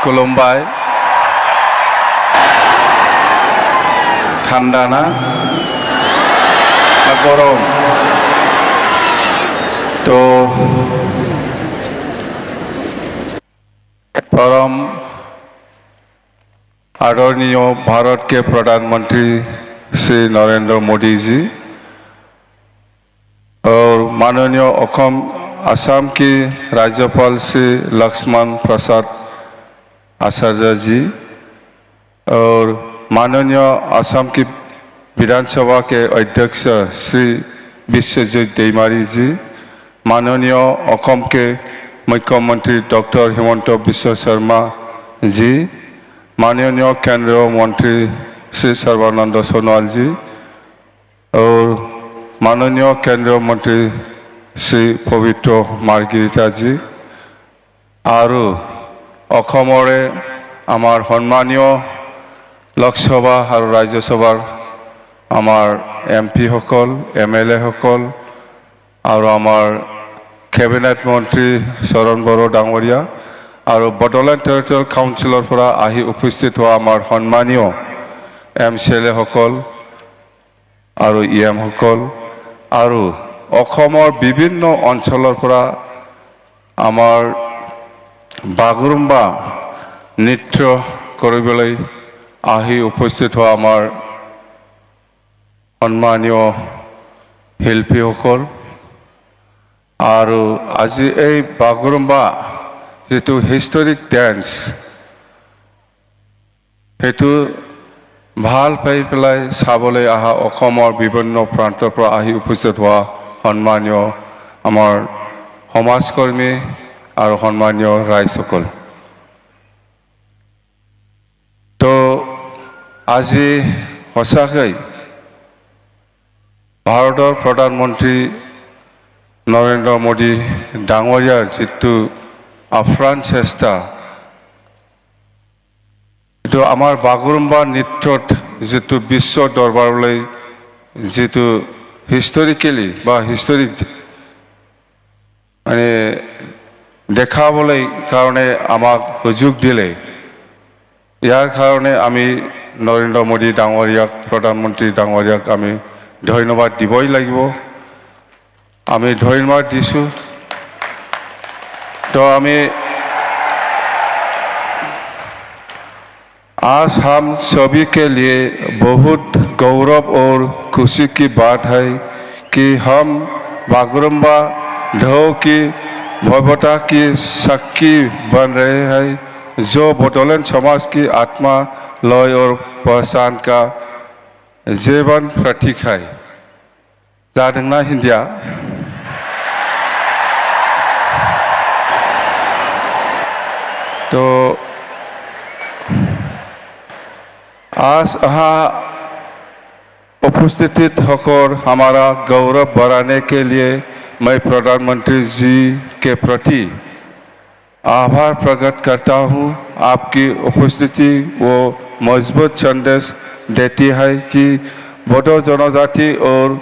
खुलुमबाय ঠান্ডা না গরম तो परम आदरणीय भारत के प्रधानमंत्री श्री नरेंद्र मोदी जी और माननीय असम के राज्यपाल श्री लक्ष्मण प्रसाद आचार्य जी और माननीय असम की विधानसभा के अध्यक्ष श्री विश्वजीत दैमारी जी, माननीय असम के मुख्यमंत्री डॉक्टर हिमंत बिश्व शर्मा जी, माननीय केंद्रीय मंत्री श्री सर्बानंद सोनोवाल जी और माननीय केंद्रीय मंत्री श्री पवित्र मार्गेरिटा जी और अखमरे आमार सम्मानीय लोकसभा और राज्यसभार आमार एमपी सकल एमएलए सकल और आमार कैबिनेट मंत्री शरण बड़ो डांगरिया और बडोलेण्ड टेरिटरियल काउन्सिलर পৰা আহি उपस्थित हुआ आमार सम्मानीय एमसीएलए सकल और इएम सकल और अखमर विभिन्न अंचলৰ পৰা आमार बागुरुम्बा नृत्य কৰিবলৈ आহি उपस्थित हुआ आमार सम्मानीय शिल्पी सकल और आज এই बागुरुम्बा যেটো हिस्टोरिक डांस हेतु ভাল পাই পেলাই চাবলৈ আহা অসমৰ বিভিন্ন প্ৰান্তৰ পৰা আহি উপস্থিত হোৱা সম্মানীয় আমাৰ সমাজকৰ্মী আৰু সম্মানীয় ৰাইজসকল তো আজি সঁচাকৈ ভাৰতৰ প্ৰধানমন্ত্ৰী নৰেন্দ্ৰ মোদী ডাঙৰীয়াৰ যিটো আফ্ৰাণ চেষ্টা तो आमार बागुरुम्बा नृत्यत जितु विश्व दरबारলৈ जितु हिस्टोरिकली बा हिस्टोरिक माने देखाबले कारणे आमाक सुजुग दिले यार कारणे आमी नरेंद्र मोदी डांगरियाक प्रधानमंत्री डांगरियाक आमी धन्यवाद दिबई লাগিব आमी धन्यवाद दिसु तो आमी आज हम सभी के लिए बहुत गौरव और खुशी की बात है कि हम बागुरुम्बा ढोल की भव्यता की साक्षी बन रहे हैं जो बडोलेण्ड समाज की आत्मा लय और पहचान का जीवन प्रतीक है जादोंना हिंदिया तो आज यहाँ उपस्थित होकर हमारा गौरव बढ़ाने के लिए मैं प्रधानमंत्री जी के प्रति आभार प्रकट करता हूँ। आपकी उपस्थिति वो मजबूत संदेश देती है कि बोडो जनजाति और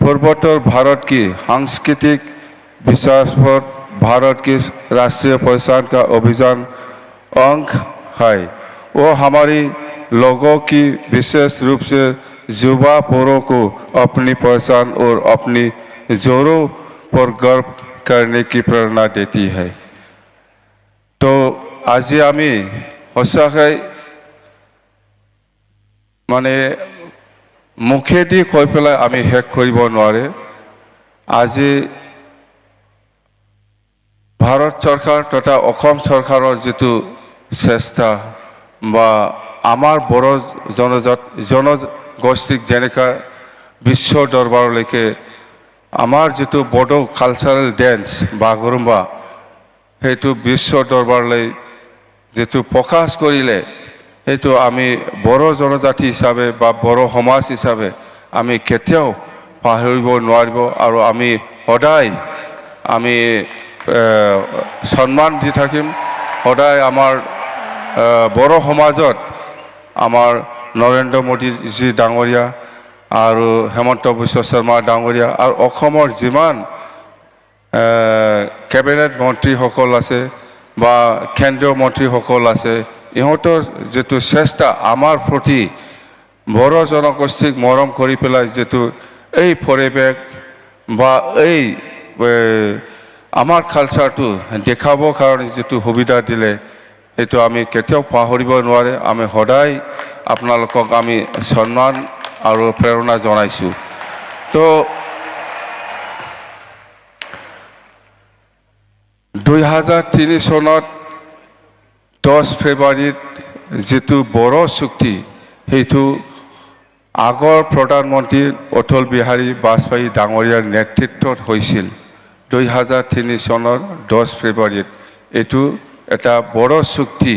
पूर्वोत्तर भारत की सांस्कृतिक विकास पर भारत की राष्ट्रीय पहचान का अभियान अंग है। वो हमारी लोगों की विशेष रूप से युवा पीढ़ी को अपनी पहचान और अपनी जोरों पर गर्व करने की प्रेरणा देती है। तो आज आमी सचाकै माने मुखेदी কৈ পেলাই आमी শেষ কৰিব নোৱাৰে। आज भारत सरकार तथा असम सरकारों जितु चेष्टा बा आमार बड़ो जनगोष्ठीक जेनेका विश्व दरबारলৈকে आमार जितु बडो कालचारेल डांस बागुरुम्बा हेतु विश्व दरबारলৈ जितु प्रकाश करिले हेतु आमी बड़ो जनजाति हिसाबे बा बड़ो समाज हिसाबे आमी केতিয়াও पाहरिब নোৱাৰিব আৰু आमी सदाय आमी सम्मान দি থাকিম सदाय आमार बड़ो समाजत आमार नरेंद्र मोदी जी डांगरिया और हेमंत बिश्व शर्मा डांगरिया और अखमर जिमान कैबिनेट मंत्री सकल आछे বা কেন্দ্ৰীয় মন্ত্ৰীসকল আছে ইহঁতৰ যেটো চেষ্টা আমাৰ প্ৰতি বড়ো জনগোষ্ঠীক মৰম কৰি পেলাই যেটো এই পৰিৱেশ বা এই আমাৰ কালচাৰটো দেখাবৰ কাৰণে যেটো সুবিধা দিলে এইটো আমি কেতিয়াও পাহৰিব নোৱাৰে আমি সদায় আপোনালোকক আমি সন্মান আৰু প্ৰেৰণা জনাইছো তো 2003 চনত 10 ফেব্ৰুৱাৰীত যেটো বড়ো চুক্তি সেইটো আগৰ প্ৰধানমন্ত্ৰী অটল বিহাৰী বাজপেয়ী ডাঙৰীয়াৰ নেতৃত্বত হৈছিল 2003 চনৰ 10 ফেব্ৰুৱাৰীত এইটো এটা বড়ো চুক্তি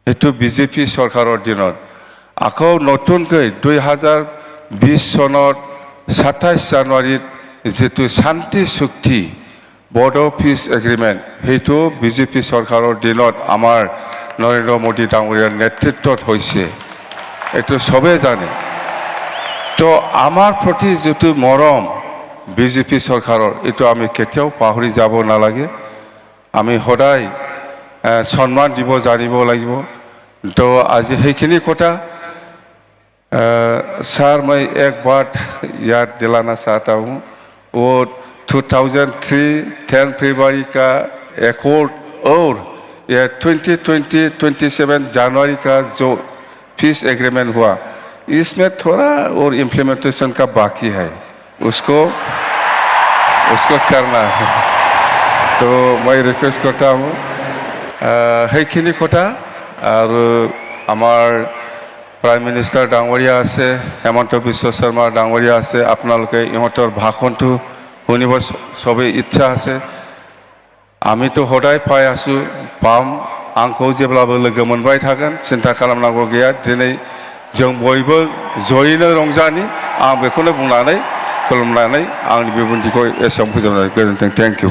এইটো বিজেপি চৰকাৰৰ দিনত আকৌ নতুনকৈ 2020 চনৰ 27 জানুৱাৰীত যেটো শান্তি চুক্তি বড়ো পিছ এগ্ৰিমেণ্ট সেইটো বিজেপি চৰকাৰৰ দিনত আমাৰ নৰেন্দ্ৰ মোদী ডাঙৰীয়াৰ নেতৃত্বত হৈছে এইটো সবে জানে তো আমাৰ প্ৰতি যেটো মৰম বিজেপি চৰকাৰৰ এইটো আমি কেতিয়াও পাহৰি যাব নালাগে আমি সদায় সন্মান দিব জানিব লাগিব তো আজি সেইখিনি কথা सर मैं एक बात याद दिलाना चाहता हूँ वो 2003 10 फरवरी का एकॉर्ड और ये 2027 जनवरी का जो पीस एग्रीमेंट हुआ इसमें थोड़ा और इम्प्लीमेंटेशन का बाकी है उसको करना है तो मैं रिक्वेस्ट करता हूँ সেইখিনি কথা আৰু আমাৰ প্ৰাইম মিনিষ্টাৰ ডাঙৰীয়া আছে হেমন্ত বিশ্ব শৰ্মা ডাঙৰীয়া আছে আপোনালোকে ইহঁতৰ ভাষণটো শুনিব সবে ইচ্ছা আছে আমিতো সদায় পাই আছো পাম आंखौ जेब्लाबो लोगो मोनबाय थागोन सिन्था खालामनांगौ गैया दिनै जों बयबो जयैनो रंजानि आं बेखौनो बुंनानै खुलुमनानै आंनि बिबुंथिखौ एसेयावनो फोजोबनाय गोजोन्थों थेंक इउ